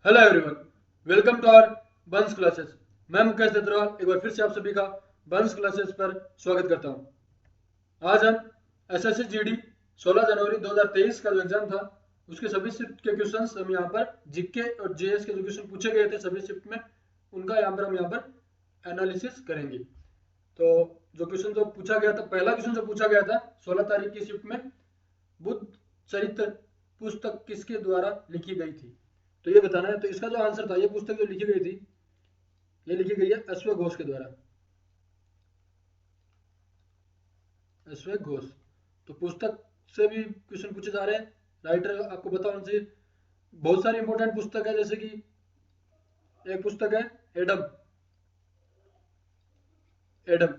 Hello everyone, welcome to our बंस classes. मैं मुकेश दत्तरवाल एक बार फिर से आप सभी का बंस क्लासेस पर स्वागत करता हूं। आज हम एसएससी जीडी 16 जनवरी 2023 का जो एग्जाम था उसके सभी शिफ्ट के क्वेश्चंस हम यहाँ पर जीके और जेएस के जो क्वेश्चन पूछे गए थे सभी शिफ्ट में उनका हम यहाँ पर एनालिसिस करेंगे। तो जो क्वेश्चन जो पूछा गया था, पहला क्वेश्चन जो पूछा गया था 16 तारीख की शिफ्ट में, बुद्ध चरित्र पुस्तक किसके द्वारा लिखी गई थी, तो ये बताना है। तो इसका जो आंसर था, ये पुस्तक जो लिखी गई थी ये लिखी गई है अश्वघोष के द्वारा। अश्वघोष। तो पुस्तक से भी क्वेश्चन पूछे जा रहे हैं, राइटर आपको पता होना चाहिए। बहुत सारी इंपॉर्टेंट पुस्तक है, जैसे कि एक पुस्तक है एडम। एडम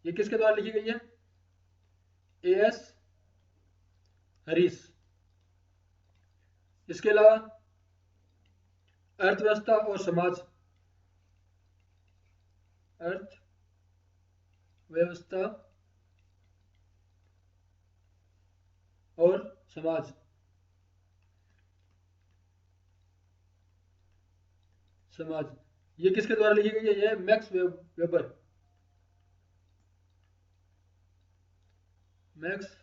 ये किसके द्वारा लिखी गई है? A S Harish. इसके अलावा अर्थव्यवस्था और समाज, अर्थव्यवस्था और समाज, समाज ये किसके द्वारा लिखी गई है? ये मैक्स वेबर। Max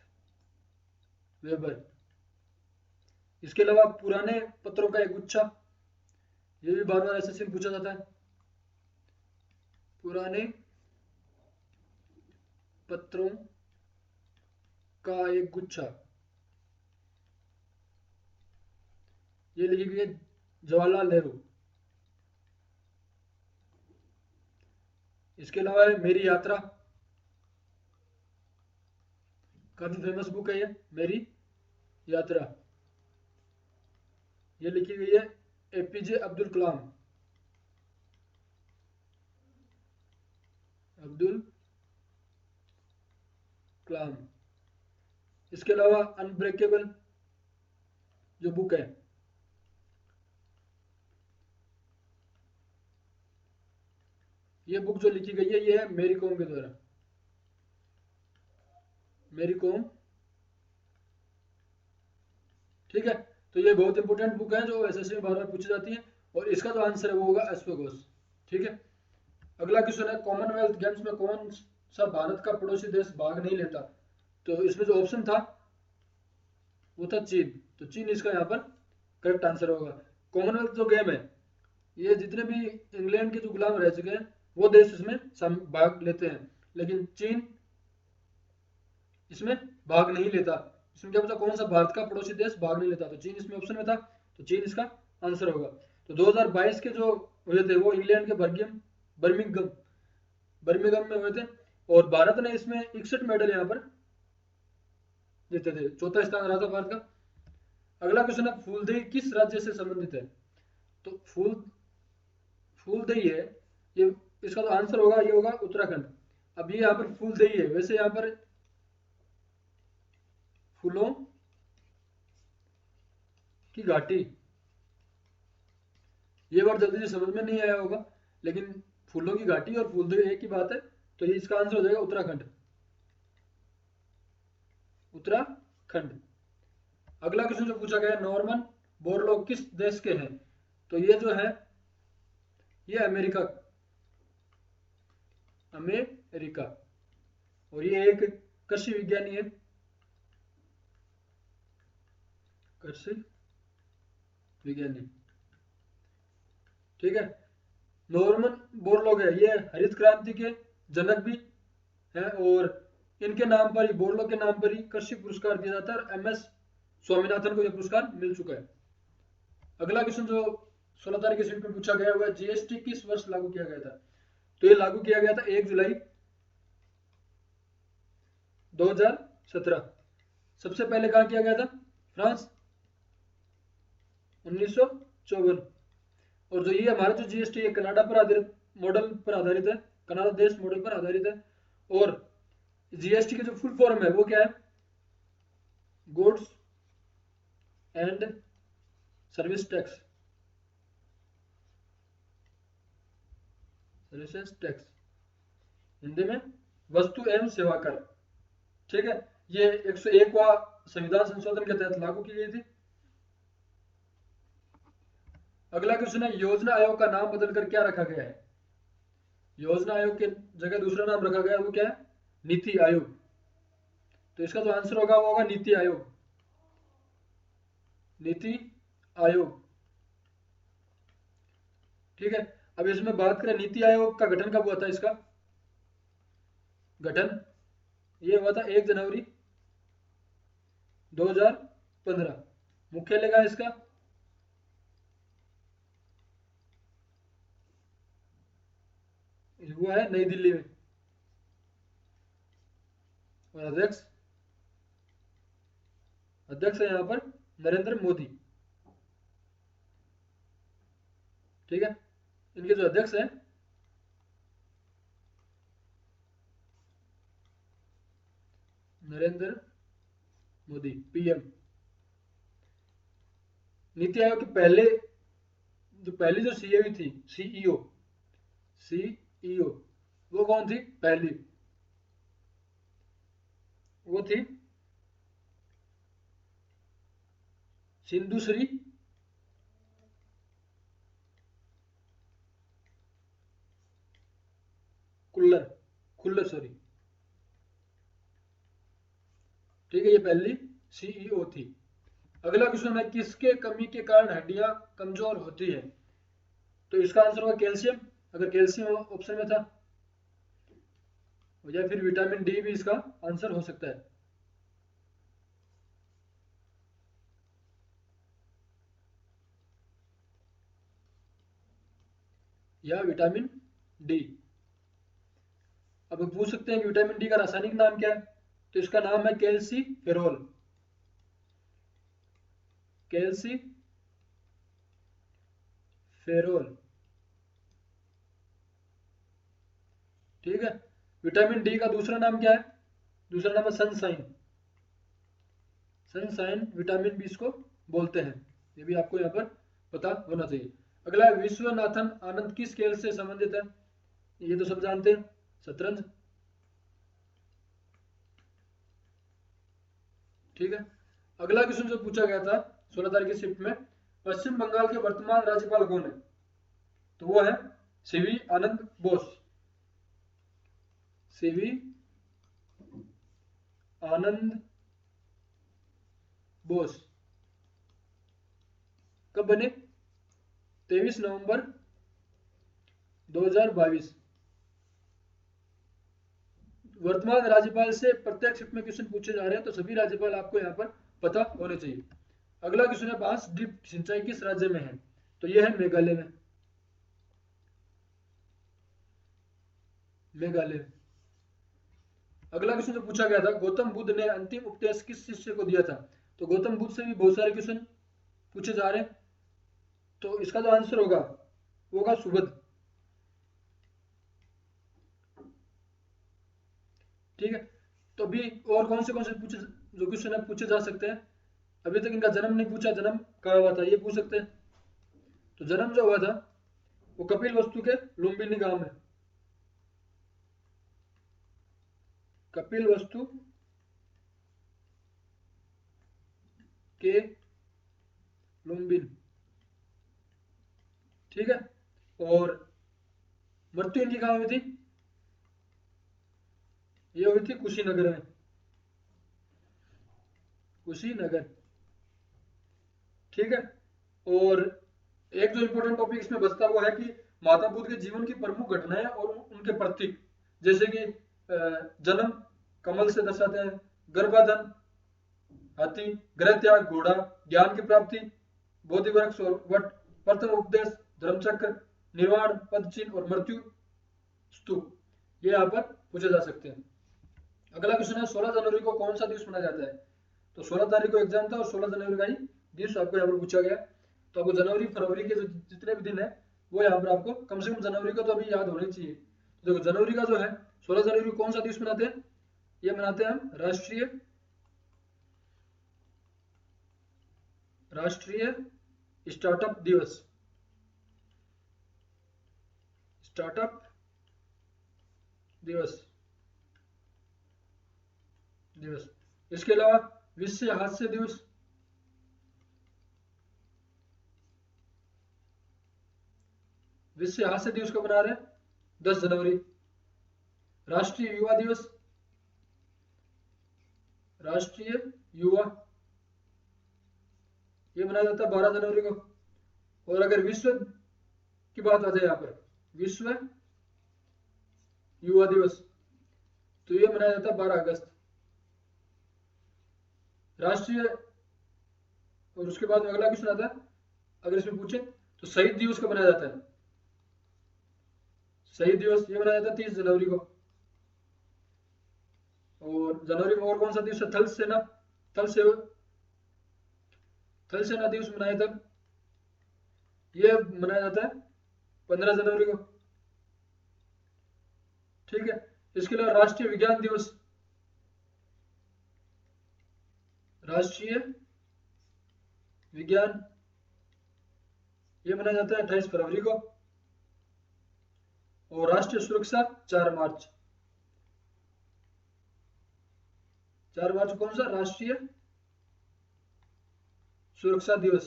weber. इसके अलावा पुराने पत्रों का एक गुच्छा, ये भी बार बार एसएससी में पूछा जाता है। पुराने पत्रों का एक गुच्छा, ये लिखी गई है जवाहरलाल नेहरू। इसके अलावा है मेरी यात्रा, काफी फेमस बुक है ये, मेरी यात्रा। ये लिखी गई है एपीजे अब्दुल कलाम। अब्दुल कलाम। इसके अलावा अनब्रेकेबल जो बुक है, ये बुक जो लिखी गई है ये है मेरी कॉम के द्वारा। मेरी कॉम। ठीक है। तो ये बहुत इंपॉर्टेंट बुक है जो एसएससी में बार बार पूछी जाती है, और इसका जो आंसर है वो होगा अश्वघोष। ठीक है। अगला क्वेश्चन है कॉमनवेल्थ गेम्स में कौन सा भारत का पड़ोसी देश भाग नहीं लेता? तो इसमें जो ऑप्शन था वो था चीन। तो चीन इसका यहाँ पर करेक्ट आंसर होगा। कॉमनवेल्थ जो गेम है, ये जितने भी इंग्लैंड के जो गुलाम रह चुके हैं वो देश इसमें भाग लेते हैं, लेकिन चीन इसमें भाग नहीं लेता। इसमें क्या पूछा? कौन सा भारत का पड़ोसी देश भाग नहीं लेता? तो चीन इसमें ऑप्शन में था, तो चीन इसका आंसर होगा। तो 2022 के जो हुए थे वो इंग्लैंड के बर्मिंगम बर्मिंगम में हुए थे, और भारत ने इसमें 61 मेडल यहाँ पर जीते थे, चौथा स्थान रहा था भारत का। अगला क्वेश्चन है फूलदेई किस राज्य से संबंधित है? तो फूलदेई है ये, इसका तो आंसर होगा ये होगा उत्तराखंड। अब ये यहाँ पर फूलदेई है, वैसे यहाँ पर फूलों की घाटी, ये वर्ड जल्दी से समझ में नहीं आया होगा, लेकिन फूलों की घाटी और फूलदेई एक ही बात है। तो ये इसका आंसर हो जाएगा उत्तराखंड। उत्तराखंड। अगला क्वेश्चन जो पूछा गया है नॉर्मन बोरलॉग किस देश के हैं? तो ये जो है ये अमेरिका, अमेरिका। और ये एक कृषि विज्ञानी है, कृषि विज्ञानी। ठीक है। नॉर्मन बोरलॉग है, ये हरित क्रांति के जनक भी हैं, और इनके नाम पर ही, बोरलॉग के नाम पर ही कृषि पुरस्कार दिया जाता है, और एमएस स्वामीनाथन को यह पुरस्कार मिल चुका है। अगला क्वेश्चन जो 16 तारीख के सीट में पूछा गया हुआ है जीएसटी किस वर्ष लागू किया गया था? तो ये लागू किया गया था 1 जुलाई 2017। सबसे पहले कहा किया गया था? फ्रांस, 1954। और जो ये हमारा जो जीएसटी है कनाडा पर आधारित, मॉडल पर आधारित है, कनाडा देश मॉडल पर आधारित है। और जीएसटी की जो फुल फॉर्म है वो क्या है? Goods and service tax, services tax, Hindi में वस्तु एवं सेवा कर। ठीक है। ये 101वां संविधान संशोधन के तहत लागू की गई थी। अगला क्वेश्चन है, योजना आयोग का नाम बदलकर क्या रखा गया है? योजना आयोग के जगह दूसरा नाम रखा गया है, वो क्या है? नीति आयोग। तो इसका जो आंसर होगा वो होगा नीति आयोग। नीति आयोग, ठीक है। अब इसमें बात करें नीति आयोग का गठन कब हुआ था? इसका गठन ये हुआ था 1 जनवरी 2015। मुख्यालय का इसका हुआ है नई दिल्ली में। और अध्यक्ष अध्यक्ष है यहाँ पर नरेंद्र मोदी, ठीक है। इनके जो अध्यक्ष हैं नरेंद्र मोदी, पीएम। नीति आयोग के पहली जो सीईओ थी, सीईओ वो कौन थी? पहली वो थी सिंधु श्री कुल्लर खुल्लर, सॉरी, ठीक है। ये पहली सीईओ थी। अगला क्वेश्चन है, किसके कमी के कारण हड्डियां कमजोर होती है? तो इसका आंसर होगा कैल्शियम, अगर कैल्शियम ऑप्शन में था, या फिर विटामिन डी भी इसका आंसर हो सकता है। या विटामिन डी। अब पूछ सकते हैं कि विटामिन डी का रासायनिक नाम क्या है? तो इसका नाम है कैल्सीफेरोल। कैल्सीफेरोल, ठीक है। विटामिन डी का दूसरा नाम क्या है? दूसरा नाम है सनसाइन। सनसाइन विटामिन बी इसको बोलते हैं। ये भी आपको यहाँ पर पता होना चाहिए। अगला है, विश्वनाथन आनंद किस खेल से संबंधित है? ये तो सब जानते हैं, शतरंज, ठीक है। अगला क्वेश्चन जो पूछा गया था 16 तारीख की शिफ्ट में, पश्चिम बंगाल के वर्तमान राज्यपाल कौन है? तो वो है सीवी आनंद बोस। सीवी आनंद बोस कब बने? 23 नवंबर 2022। वर्तमान राज्यपाल से प्रत्येक शिफ्ट में क्वेश्चन पूछे जा रहे हैं, तो सभी राज्यपाल आपको यहाँ पर पता होने चाहिए। अगला क्वेश्चन है, बांस ड्रिप सिंचाई किस राज्य में है? तो यह है मेघालय में। मेघालय। अगला क्वेश्चन जो पूछा गया था, गौतम बुद्ध ने अंतिम उपदेश किस शिष्य को दिया था? तो गौतम बुद्ध से भी बहुत सारे क्वेश्चन पूछे जा रहे हैं, तो इसका जो आंसर होगा वो होगा सुबुध, ठीक है। तो अभी और कौन से पूछे जो क्वेश्चन है पूछे जा सकते हैं? अभी तक इनका जन्म नहीं पूछा, जन्म कहाँ हुआ था ये पूछ सकते हैं। तो जन्म जो हुआ था वो कपिल वस्तु के लुम्बिनी गांव में। कपिल वस्तु के लुम्बिन, ठीक है। और मृत्यु इनकी कहाँ हुई थी? ये हुई थी कुशीनगर में। कुशीनगर, ठीक है। और एक जो इंपॉर्टेंट टॉपिक इसमें बचता हुआ है कि महात्मा बुद्ध के जीवन की प्रमुख घटनाएं और उनके प्रतीक, जैसे कि जन्म कमल से दर्शाते हैं, गर्भाधान हाथी, गृह त्याग घोड़ा, ज्ञान की प्राप्ति बोधि वृक्ष और वट, प्रथम उपदेश धर्मचक्र, निर्वाण पद चिन्ह और मृत्यु स्तूप, ये यहाँ पर पूछे जा सकते हैं। अगला क्वेश्चन है, 16 जनवरी को कौन सा दिवस मनाया जाता है? तो 16 तारीख को एग्जाम था और 16 जनवरी का ही दिवस आपको यहाँ पर पूछा गया। तो आपको जनवरी फरवरी के जो जितने भी दिन है वो यहाँ पर आपको कम से कम जनवरी को तो अभी याद होनी चाहिए। तो देखो जनवरी का जो है 16 जनवरी को कौन सा दिवस मनाते हैं? ये मनाते हैं हम राष्ट्रीय स्टार्टअप दिवस। स्टार्टअप दिवस दिवस इसके अलावा विश्व हास्य दिवस, विश्व हास्य दिवस कब मना रहे हैं? 10 जनवरी। राष्ट्रीय युवा दिवस, राष्ट्रीय युवा, ये मनाया जाता है 12 जनवरी को। और अगर विश्व की बात आ जाए यहाँ पर, विश्व युवा दिवस, तो ये मनाया जाता है 12 अगस्त। राष्ट्रीय, और उसके बाद में अगला क्वेश्चन आता है, अगर इसमें पूछे तो शहीद दिवस कब मनाया जाता है? शहीद दिवस ये मनाया जाता है 30 जनवरी को। और जनवरी में और कौन सा दिवस है? थल सेना, थल सेना दिवस मनाया था, ये मनाया जाता है 15 जनवरी को। ठीक है, इसके अलावा राष्ट्रीय विज्ञान दिवस, राष्ट्रीय विज्ञान, ये मनाया जाता है 28 फरवरी को। और राष्ट्रीय सुरक्षा 4 मार्च, 4 मार्च कौन सा? राष्ट्रीय सुरक्षा दिवस।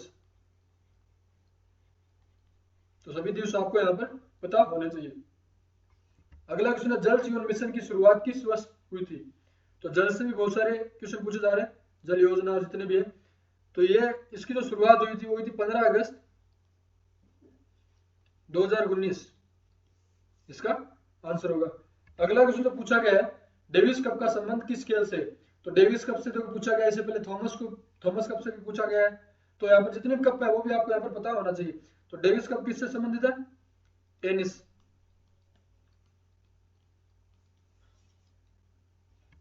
तो सभी दिवस आपको यहाँ पर पता होने चाहिए। अगला क्वेश्चन है, जल जीवन मिशन की शुरुआत किस वर्ष हुई थी? तो जल से भी बहुत सारे क्वेश्चन पूछे जा रहे हैं, जल योजना और जितने भी है। तो ये इसकी जो शुरुआत हुई थी वो हुई थी 15 अगस्त 2019, इसका आंसर होगा। अगला क्वेश्चन जो पूछा गया है, डेविस कप का संबंध किस खेल से? तो डेविस कप से तो पूछा गया, इससे पहले थॉमस कप से भी पूछा गया है। तो यहाँ पर जितने भी कप है वो भी आपको यहाँ पर पता होना चाहिए। तो डेविस कप किससे संबंधित है? टेनिस।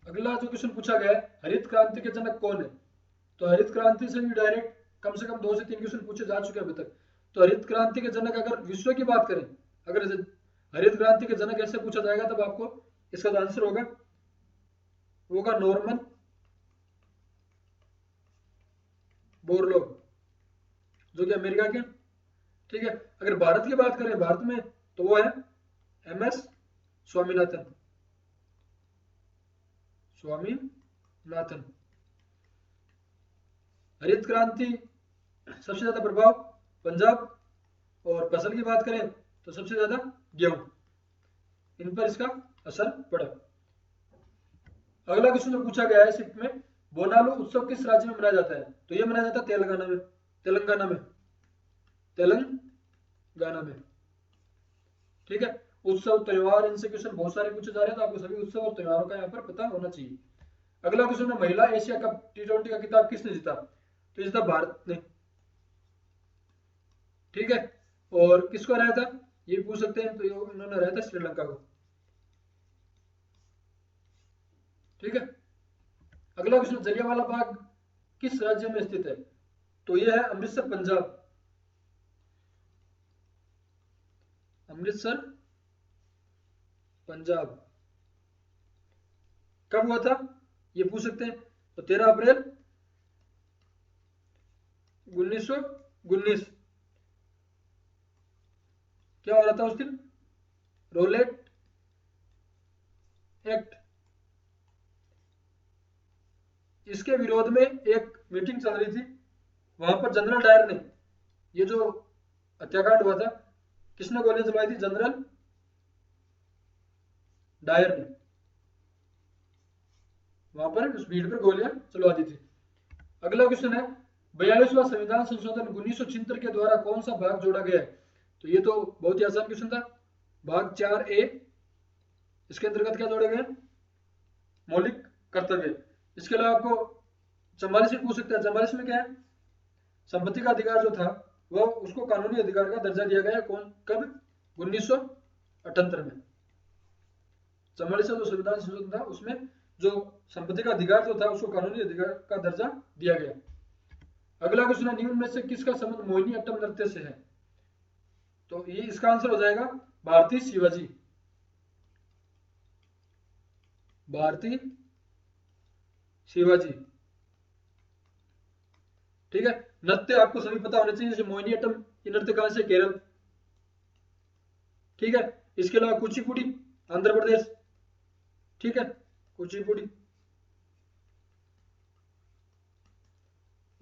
अगला जो क्वेश्चन पूछा गया है, हरित क्रांति के जनक कौन है? तो हरित क्रांति से भी डायरेक्ट कम से कम 2 से 3 क्वेश्चन पूछे जा चुके हैं अभी तक। तो हरित क्रांति के जनक, अगर विश्व की बात करें, अगर हरित क्रांति के जनक ऐसे पूछा जाएगा तब आपको इसका जो आंसर होगा वो होगा नॉर्मन बोरलॉग, जो कि अमेरिका के। ठीक है, अगर भारत की बात करें, भारत में, तो वो है एमएस स्वामीनाथन। हरित क्रांति सबसे ज्यादा प्रभाव पंजाब, और फसल की बात करें तो सबसे ज्यादा गेहूं, इन पर इसका असर पड़ा। अगला क्वेश्चन जो पूछा गया है सिख में, बोनालू उत्सव किस राज्य में मनाया जाता है? तो ये मनाया जाता है तेलंगाना में। ठीक है, उत्सव त्योहार, इनसे क्वेश्चन बहुत सारे पूछे जा रहे हैं, तो आपको सभी उत्सव और त्योहारों का यहाँ पर पता होना चाहिए। अगला क्वेश्चन है, महिला एशिया कप T20 का खिताब किसने जीता? तो जीता भारत ने। ठीक है, और किसको हराया था ये पूछ सकते हैं, तो इन्होंने हराया था श्रीलंका को। ठीक है, अगला क्वेश्चन, जलियांवाला बाग किस राज्य में स्थित है? तो यह है अमृतसर, पंजाब। अमृतसर, पंजाब। कब हुआ था ये पूछ सकते हैं, तो 13 अप्रैल 1919। क्या हो रहा था उस दिन? Rowlatt act. इसके विरोध में एक मीटिंग चल रही थी, वहां पर जनरल डायर ने, ये जो हत्याकांड हुआ था, किसने गोलियां चलवाई थी? जनरल डायर ने वहां पर उस भीड़ पर गोलियां चलवा दी थी। अगला क्वेश्चन है, 42वां संविधान संशोधन 1976 के द्वारा कौन सा भाग जोड़ा गया है? तो ये तो बहुत ही आसान क्वेश्चन था, भाग 4A। इसके अंतर्गत क्या जोड़े गए? मौलिक कर्तव्य। इसके अलावा आपको 44 में पूछ सकता है, 44 में क्या है? संपत्ति का अधिकार जो था वह उसको कानूनी अधिकार का दर्जा दिया गया। कौन, कब? 1978 में। 44 जो संविधान संशोधन था उसमें जो संपत्ति का अधिकार जो था उसको कानूनी अधिकार का दर्जा दिया गया। अगला क्वेश्चन है, निम्न में से किसका संबंध मोहिनी अट्टम नृत्य से है? तो ये इसका आंसर हो जाएगा भारती शिवाजी। भारती शिवाजी। ठीक है, नृत्य आपको सभी पता होने चाहिए, जैसे मोहिनी अट्टम, ये नृत्य कहां से? केरल। ठीक है, इसके अलावा कुचिपुड़ी आंध्र प्रदेश। ठीक है, कुचिपुड़ी।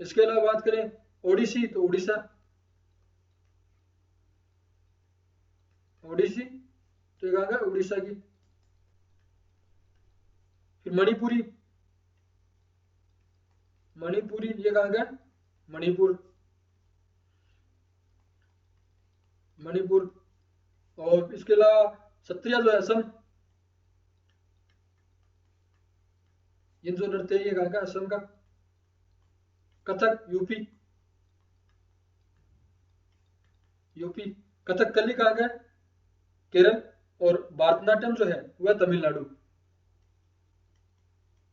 इसके अलावा बात करें ओडिसी, तो उड़ीसा। ओडिसी, तो ये कहाँ का, उड़ीसा की। फिर मणिपुरी, मणिपुरी ये कहाँ का, मणिपुर, मणिपुर। और इसके अलावा सत्रिया जो है असम, ये जो नृत्य है ये कहाँ का, असम का। Kathak UP, UP. कथकली कहाँ का है, केरल। और भारतनाट्यम जो है वह तमिलनाडु,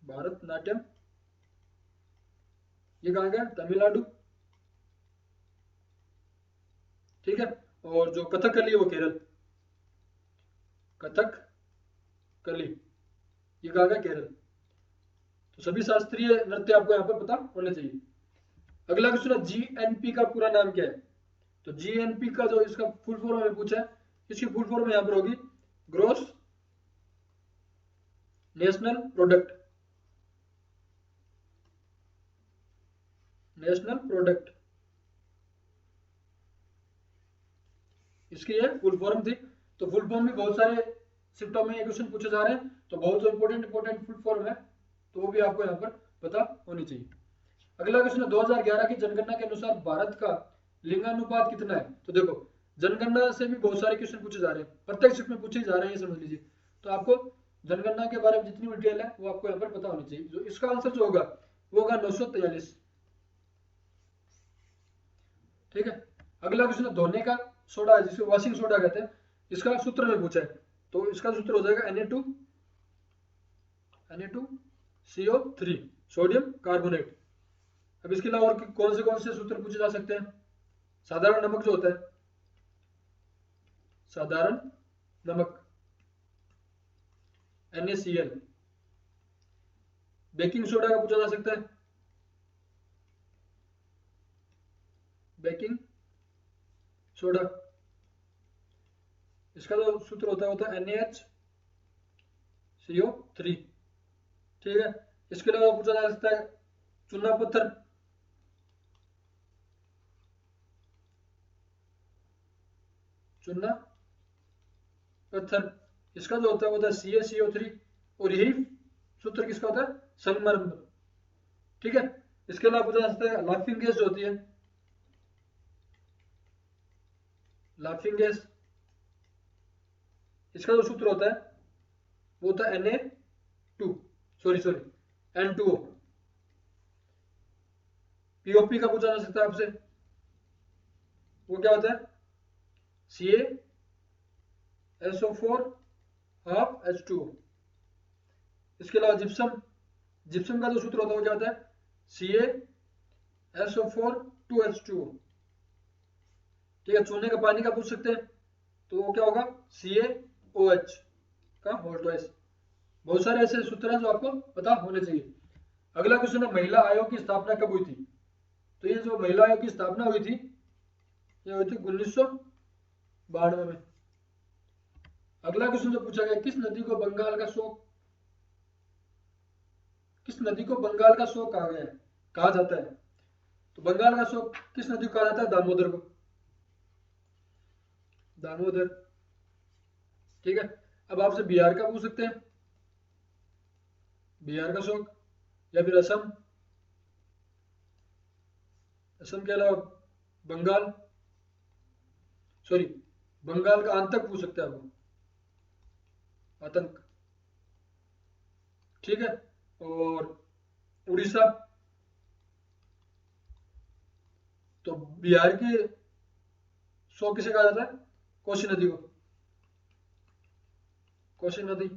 भारतनाट्यम ये कहाँ का है, तमिलनाडु, ठीक है। और जो कथकली है वो केरल, कथक कली ये कहाँ का, केरल। तो सभी शास्त्रीय नृत्य आपको यहाँ पर पता होने चाहिए। अगला क्वेश्चन है जीएनपी का पूरा नाम क्या है। तो जीएनपी का जो इसका फुल फॉर्म हमें पूछा है, इसकी फुल फॉर्म यहाँ पर होगी gross national product, national product, इसकी ये फुल फॉर्म थी। तो फुल फॉर्म भी बहुत सारे शिफ्टों में ये क्वेश्चन पूछे जा रहे हैं, तो बहुत इंपॉर्टेंट इंपॉर्टेंट फुल फॉर्म है, तो वो भी आपको यहाँ पर पता होनी चाहिए। अगला क्वेश्चन है 2011 की जनगणना के अनुसार भारत का लिंगानुपात कितना है। तो देखो जनगणना से भी बहुत सारे क्वेश्चन पूछे जा रहे हैं, प्रत्येक शिफ्ट में पूछे जा रहे हैं, ये समझ लीजिए। तो आपको जनगणना के बारे में जितनी भी डिटेल है वो आपको यहाँ पर पता होनी चाहिए। जो इसका आंसर जो होगा वो होगा 943, ठीक है। अगला क्वेश्चन धोने का सोडा जिसे वॉशिंग सोडा कहते हैं, इसका सूत्र में पूछा है। तो इसका सूत्र हो जाएगा Na2CO3 सोडियम कार्बोनेट। अब इसके अलावा और कौन से सूत्र पूछे जा सकते हैं। साधारण नमक जो होता है, साधारण नमक NaCl। बेकिंग सोडा का पूछा जा सकता है, बेकिंग सोडा, इसका जो सूत्र होता है NaHCO3, ठीक है। इसके अलावा पूछा जा सकता है चूना पत्थर, चूना पत्थर, इसका जो होता है वो होता है CaCO3। और यही सूत्र किसका होता है, संगमरमर, ठीक है। इसके अलावा पूछा जा सकता है लाफिंग गैस जो होती है, लाफिंग गैस, इसका जो सूत्र होता है वो होता है N2O। पीओपी का पूछा जा सकता है आपसे, वो क्या होता है CaSO4 हाफ H2O। इसके अलावा जिप्सम, जिप्सम का जो सूत्र होता है वो क्या होता है CaSO4 2H2O, ठीक है। चूने का पानी का पूछ सकते हैं, तो वो क्या होगा CaOH का होल ट्वाइस। बहुत सारे ऐसे सूत्र हैं जो आपको पता होने चाहिए। अगला क्वेश्चन है महिला आयोग की स्थापना कब हुई थी। तो ये जो महिला आयोग की स्थापना हुई थी ये हुई थी 1992 में। अगला क्वेश्चन जो पूछा गया, किस नदी को बंगाल का शोक, किस नदी को बंगाल का शोक कहा गया है, कहा जाता है। तो बंगाल का शोक किस नदी को कहा जाता है, दामोदर को, दामोदर, ठीक है। अब आपसे बिहार का पूछ सकते हैं, बिहार का शोक, या फिर असम, असम के अलावा बंगाल, सॉरी बंगाल का आतंक पूछ सकते हैं आपको, आतंक, ठीक है। और उड़ीसा, तो बिहार की शोक किसे कहा जाता है, कोसी नदी को, कोसी नदी।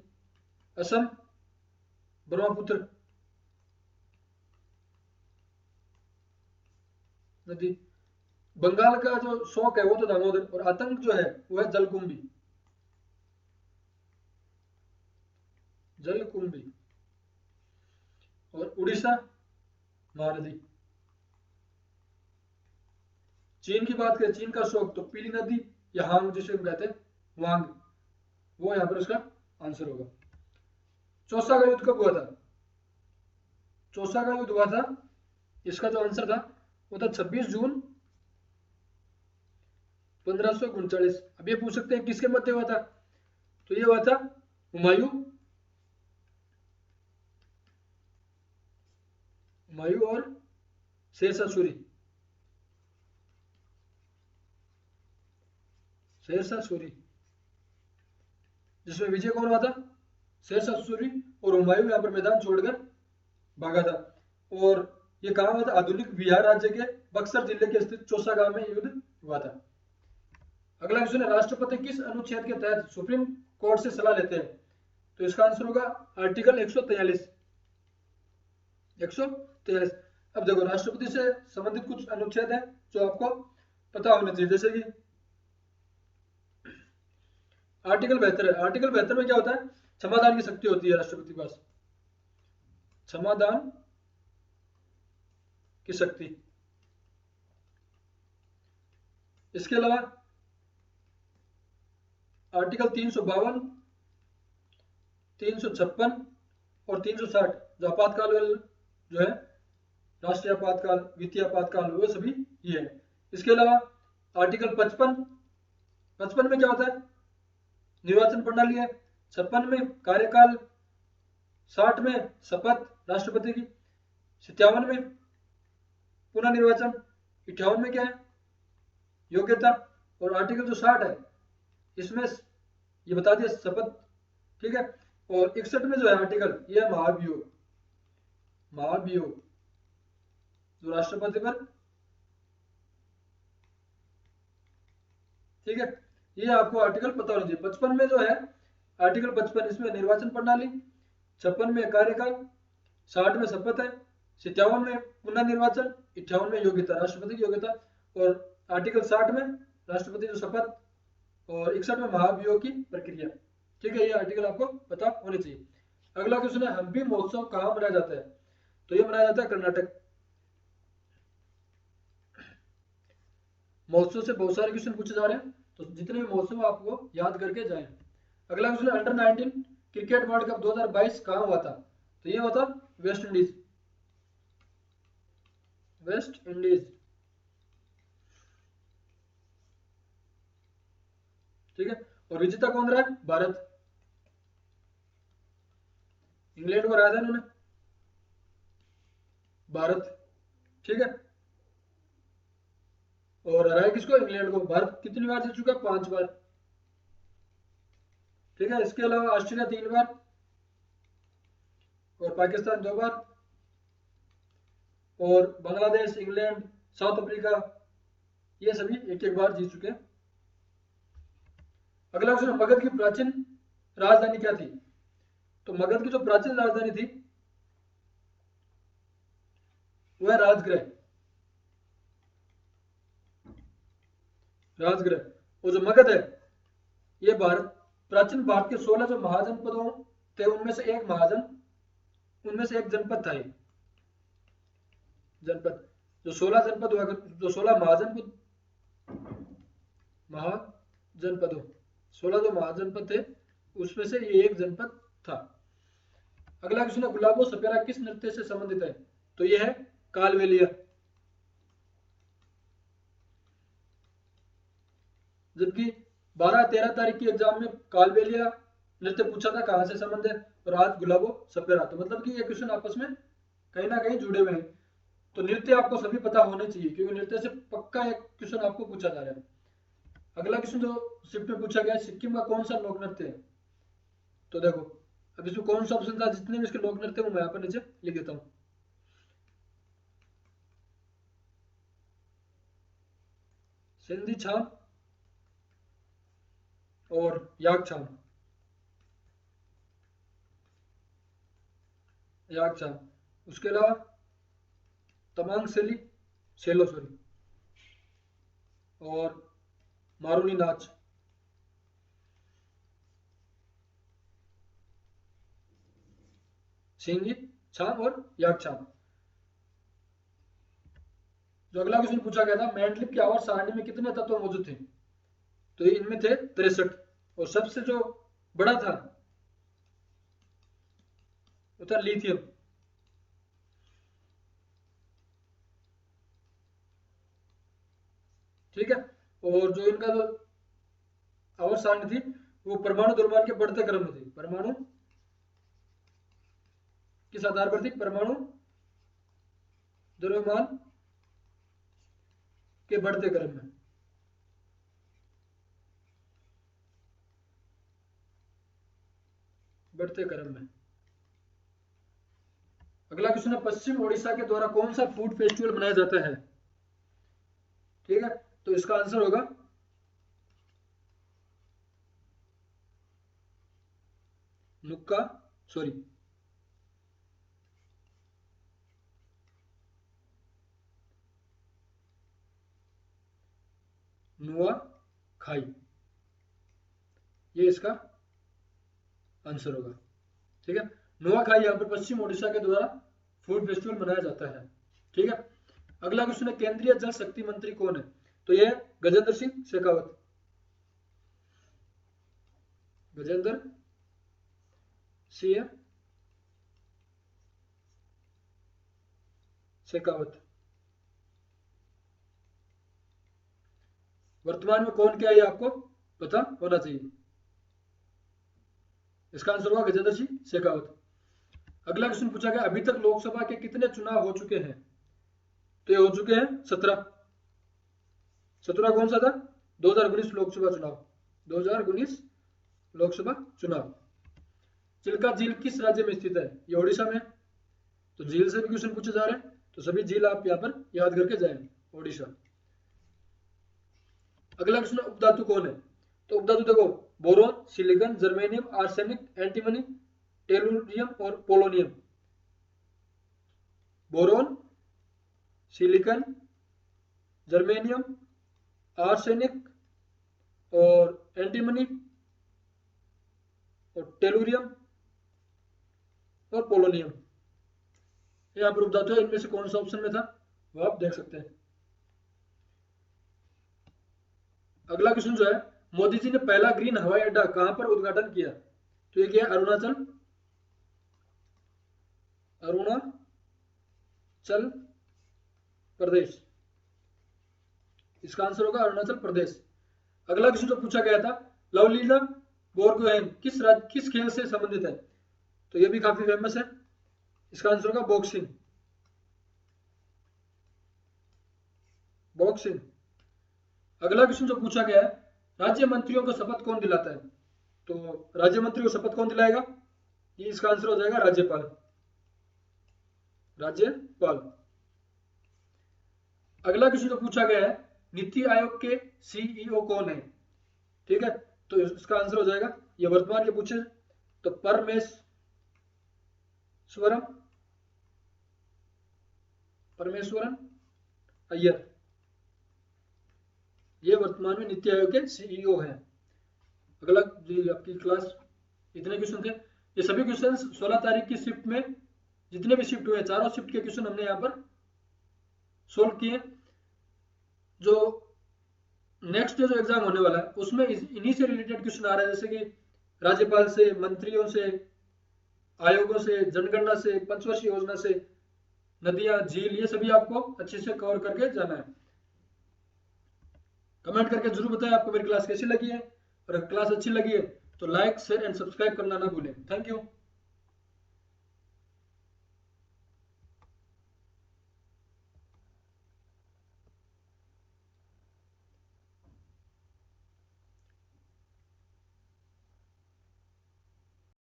असम ब्रह्मपुत्र नदी। बंगाल का जो शोक है वो तो दामोदर, और आतंक जो है वो है जलकुंभी, जलकुंभी। और उड़ीसा महानदी। चीन की बात करें, चीन का शोक तो पीली नदी या हांग जिसे हम कहते हैं वांग, वो यहाँ पर उसका आंसर होगा। चौसा का युद्ध कब हुआ था, चौसा का युद्ध हुआ था, इसका जो आंसर था वो था 26 जून 1539। अब ये पूछ सकते हैं किसके मध्य हुआ था, तो ये हुआ था हुमायूं हुमायूं और शेरशाह सूरी। शेरशाह सूरी, जिसमें विजय कौन हुआ था, शेरशाह सूरी, और हुमायूं यहाँ पर मैदान छोड़कर भागा था। और ये कहाँ हुआ था, आधुनिक बिहार राज्य के बक्सर जिले के स्थित चौसा गांव में युद्ध हुआ था। अगला क्वेश्चन है, राष्ट्रपति किस अनुच्छेद के तहत सुप्रीम कोर्ट से सलाह लेते हैं, तो इसका आंसर होगा आर्टिकल 143। 143। अब देखो राष्ट्रपति से संबंधित कुछ अनुच्छेद है जो आपको पता होने चाहिए, जैसे कि आर्टिकल 72 है। आर्टिकल 72 में क्या होता है, क्षमादान की शक्ति होती है राष्ट्रपति के पास, क्षमादान की शक्ति। इसके अलावा आर्टिकल 352, 356 और 360 जो आपातकाल जो है, राष्ट्रीय आपातकाल, वित्तीय आपातकाल, वो सभी ये है। इसके अलावा आर्टिकल 55, 55 में क्या होता है, निर्वाचन प्रणाली है। 56 में कार्यकाल, 60 में शपथ राष्ट्रपति की, 57 में पुनः निर्वाचन, 58 में क्या है, योग्यता। और आर्टिकल जो 60 है इसमें ये बता दिया शपथ, ठीक है। और 61 में जो है आर्टिकल, ये है महाभियोग। महाभियोग जो राष्ट्रपति पर, ठीक है, ये आपको आर्टिकल पता होना चाहिए। 55 में जो है आर्टिकल 55, इसमें निर्वाचन प्रणाली, 56 में कार्यकाल, 60 में शपथ है, 57 में पुनः निर्वाचन, 58 में योग्यता, राष्ट्रपति की योग्यता। और आर्टिकल 60 में राष्ट्रपति जो शपथ, और 61 में महाभियोग की प्रक्रिया, ठीक है। ये आर्टिकल आपको पता होने चाहिए। अगला क्वेश्चन है, हम्पी महोत्सव कहाँ मनाया जाता है, तो ये मनाया जाता है कर्नाटक। महोत्सव से बहुत सारे क्वेश्चन पूछे जा रहे हैं, तो जितने भी महोत्सव आपको याद करके जाएं। अगला question, under 19 cricket world cup 2022 कहाँ हुआ था, तो ये हुआ था वेस्ट इंडीज। वेस्ट इंडीज, ठीक है। और विजेता कौन रहा है, भारत। इंग्लैंड को हराया था इन्होंने, भारत, ठीक है। और हराया किसको, इंग्लैंड को। भारत कितनी बार जीत चुका है, 5 बार, ठीक है। इसके अलावा ऑस्ट्रेलिया 3 बार, और पाकिस्तान 2 बार, और बांग्लादेश, इंग्लैंड, साउथ अफ्रीका, ये सभी एक एक बार जीत चुके हैं। अगला क्वेश्चन, मगध की प्राचीन राजधानी क्या थी, तो मगध की जो प्राचीन राजधानी थी वह राजगृह। राजगृह। और जो मगध है ये भारत, प्राचीन भारत के 16 जो महाजनपदों थे उनमें से एक महाजन, उनमें से एक जनपद था ये। जनपद, जो 16 जनपद हुआ, जो 16 महाजनपद, महाजनपदों, 16 जो महाजनपद थे उसमें से ये एक जनपद था। अगला क्वेश्चन है, गुलाबो सपेरा किस नृत्य से संबंधित है, तो ये है कालबेलिया। जबकि 12-13 तारीख की एग्जाम में कालबेलिया नृत्य पूछा था कहां से संबंध है, और आज गुलाबो सपेरा, तो मतलब कि ये क्वेश्चन आपस में कहीं ना कहीं जुड़े हुए हैं। तो नृत्य आपको सभी पता होने चाहिए, क्योंकि नृत्य से पक्का एक क्वेश्चन आपको पूछा जा रहा है। अगला क्वेश्चन जो शिफ्ट में पूछा गया है, सिक्किम का कौन सा लोक नृत्य है, तो देखो अब इसमें कौन सा ऑप्शन था, जितने भी इसके लोक नृत्य वो मैं यहाँ पर नीचे लिख देता हूँ। सिंधी छाम और याक छाम, याक छाम। उसके अलावा तमांग सैली, सेलो सॉरी, और मारूनी नाच। सिंधी छाम और याक छाम। जो अगला क्वेश्चन पूछा गया था, मैंडलिप की आवर्त सारणी में कितने तत्व मौजूद थे, तो ये इनमें थे 63। और सबसे जो बड़ा था वो था लिथियम, ठीक है। और जो इनका जो आवर्त सारणी थी वो परमाणु द्रव्यमान के बढ़ते क्रम में थी। परमाणु किस आधार पर थी? परमाणु द्रव्यमान के बढ़ते क्रम में। बढ़ते क्रम में। अगला क्वेश्चन है, पश्चिम ओडिशा के द्वारा कौन सा फूड फेस्टिवल मनाया जाता है? ठीक है, तो इसका आंसर होगा नुक्का सॉरी नुआ खाई, ये इसका आंसर होगा। ठीक है, नुआ खाई यहाँ पर पश्चिम ओडिशा के द्वारा फूड फेस्टिवल मनाया जाता है। ठीक है, अगला क्वेश्चन है, केंद्रीय जल शक्ति मंत्री कौन है? तो ये गजेंद्र सिंह शेखावत। गजेंद्र सिंह शेखावत। वर्तमान में कौन क्या है आपको पता होना चाहिए। इसका आंसर होगा गजेंद्र सिंह शेखावत। अगला क्वेश्चन पूछा गया, अभी तक लोकसभा के कितने चुनाव हो चुके हैं? तो ये हो चुके हैं 17। 17 कौन सा था? 2019 लोकसभा चुनाव। 2019 लोकसभा चुनाव। चिल्का झील किस राज्य में स्थित है? ये ओडिशा में। तो झील से भी क्वेश्चन पूछे जा रहे हैं, तो सभी झील आप यहाँ पर याद करके जाएं। ओडिशा। अगला क्वेश्चन, उपधातु कौन है? तो उपधातु देखो, boron, silicon, germanium, arsenic, antimony, tellurium और polonium. Boron, silicon, germanium, arsenic और एंटीमनी और टेलुरियम और पोलोनियम, यहाँ पर उपधातु है। इनमें से कौन सा ऑप्शन में था वो आप देख सकते हैं। अगला क्वेश्चन जो है, मोदी जी ने पहला ग्रीन हवाई अड्डा कहां पर उद्घाटन किया? तो ये क्या है? अरुणाचल प्रदेश। इसका आंसर होगा अरुणाचल प्रदेश। अगला क्वेश्चन जो पूछा गया था, लवलीना बोरगोहेन किस खेल से संबंधित है? तो ये भी काफी फेमस है। इसका आंसर होगा बॉक्सिंग। बॉक्सिंग। अगला क्वेश्चन जो पूछा गया है, राज्य मंत्रियों को शपथ कौन दिलाता है? तो राज्य मंत्री को शपथ कौन दिलाएगा? ये इसका आंसर हो जाएगा राज्यपाल। राज्यपाल। अगला क्वेश्चन जो पूछा गया है, नीति आयोग के सीईओ कौन है? ठीक है, तो इसका आंसर हो जाएगा, ये वर्तमान के पूछे तो परमेश्वरन अय्यर, ये वर्तमान में नीति आयोग के सीईओ हैं। अगला आपकी क्लास इतने क्वेश्चन थे। ये सभी क्वेश्चन 16 तारीख की शिफ्ट में जितने भी शिफ्ट हुए, चारों शिफ्ट के क्वेश्चन हमने यहाँ पर सोल्व किए। जो नेक्स्ट जो एग्जाम होने वाला है उसमें इन्हीं से रिलेटेड क्वेश्चन आ रहे हैं, जैसे कि राज्यपाल से, मंत्रियों से, आयोगों से, जनगणना से, पंचवर्षीय योजना से, नदियां, झील, ये सभी आपको अच्छे से कवर करके जाना है। कमेंट करके जरूर बताएं आपको मेरी क्लास कैसी लगी है, और अगर क्लास अच्छी लगी है तो लाइक, शेयर एंड सब्सक्राइब करना ना भूलें। Thank you.